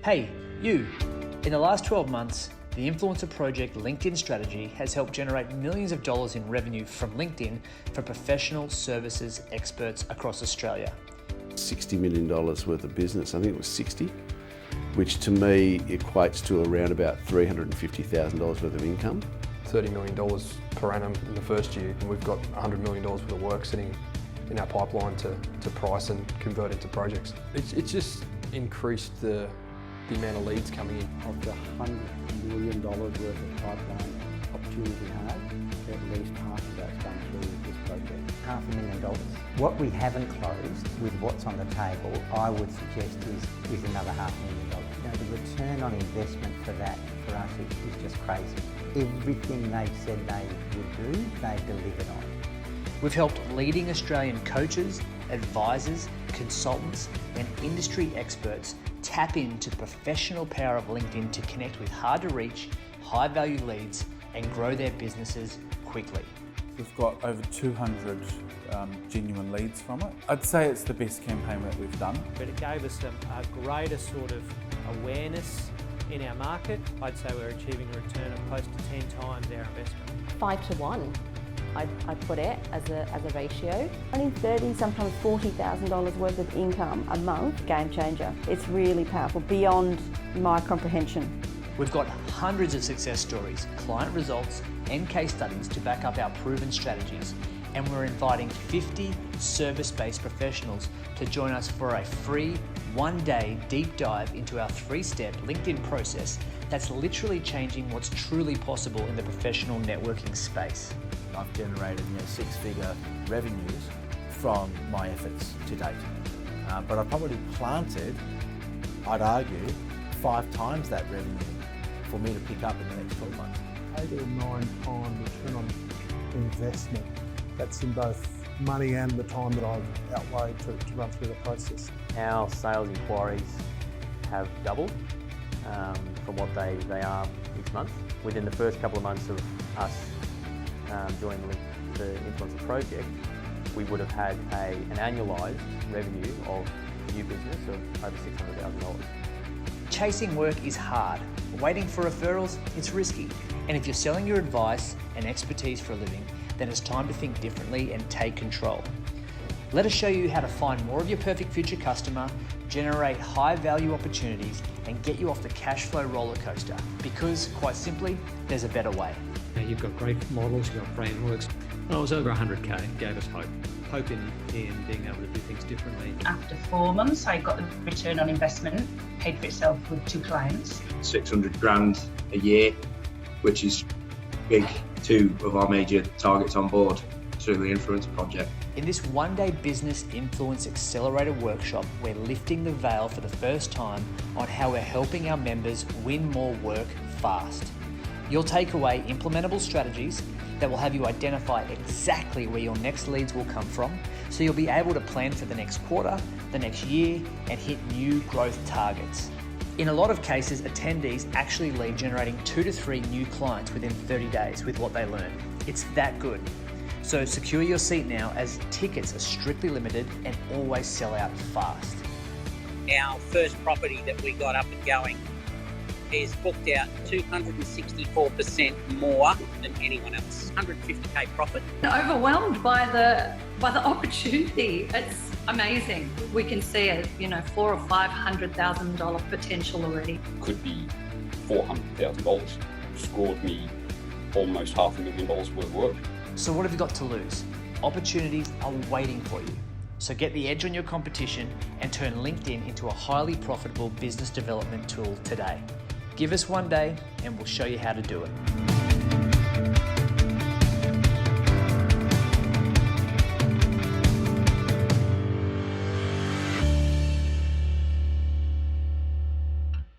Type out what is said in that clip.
Hey, you! In the last 12 months, the Influencer Project LinkedIn strategy has helped generate millions of dollars in revenue from LinkedIn for professional services experts across Australia. $60 million worth of business, I think it was 60, which to me equates to around about $350,000 worth of income. $30 million per annum in the first year, and we've got $100 million worth of work sitting in our pipeline to price and convert into projects. It's just increased the amount of leads coming in. Of the $100 million worth of pipeline opportunity we have, at least half of that's done through this project. $500,000. What we haven't closed with what's on the table, I would suggest is another $500,000. You know, the return on investment for that for us is just crazy. Everything they've said they would do, they've delivered on. We've helped leading Australian coaches, advisors, consultants, and industry experts tap into the professional power of LinkedIn to connect with hard-to-reach, high-value leads and grow their businesses quickly. We've got over 200 genuine leads from it. I'd say it's the best campaign that we've done. But it gave us a greater sort of awareness in our market. I'd say we're achieving a return of close to 10 times our investment. 5 to 1. I put it as a ratio. Only $30,000, sometimes $40,000 worth of income a month, game changer. It's really powerful, beyond my comprehension. We've got hundreds of success stories, client results, and case studies to back up our proven strategies. And we're inviting 50 service-based professionals to join us for a free one-day deep dive into our 3-step LinkedIn process that's literally changing what's truly possible in the professional networking space. I've generated 6-figure revenues from my efforts to date. But I've probably planted, I'd argue, 5 times that revenue for me to pick up in the next 12 months. 8 or 9 time return on investment. That's in both money and the time that I've outweighed to run through the process. Our sales inquiries have doubled from what they are each month. Within the first couple of months of us joining the Influencer Project, we would have had an annualised revenue of new business of over $600,000. Chasing work is hard. Waiting for referrals, it's risky. And if you're selling your advice and expertise for a living, then it's time to think differently and take control. Let us show you how to find more of your perfect future customer, generate high value opportunities, and get you off the cash flow roller coaster. Because, quite simply, there's a better way. You've got great models, you've got frameworks. Well, it was over 100K, gave us hope. Hope in being able to do things differently. After 4 months, I got the return on investment, paid for itself with 2 clients. 600 grand a year, which is big. 2 of our major targets on board through the Influencer Project. In this one-day business influence accelerator workshop, we're lifting the veil for the first time on how we're helping our members win more work fast. You'll take away implementable strategies that will have you identify exactly where your next leads will come from, so you'll be able to plan for the next quarter, the next year, and hit new growth targets. In a lot of cases, attendees actually lead generating 2 to 3 new clients within 30 days with what they learn. It's that good. So secure your seat now, as tickets are strictly limited and always sell out fast. Our first property that we got up and going is booked out 264% more than anyone else. 150k profit. Overwhelmed by the opportunity. It's amazing. We can see it, $400,000 or $500,000 potential already. Could be $400,000. Scored me almost $500,000 worth of work. So what have you got to lose? Opportunities are waiting for you. So get the edge on your competition and turn LinkedIn into a highly profitable business development tool today. Give us one day and we'll show you how to do it.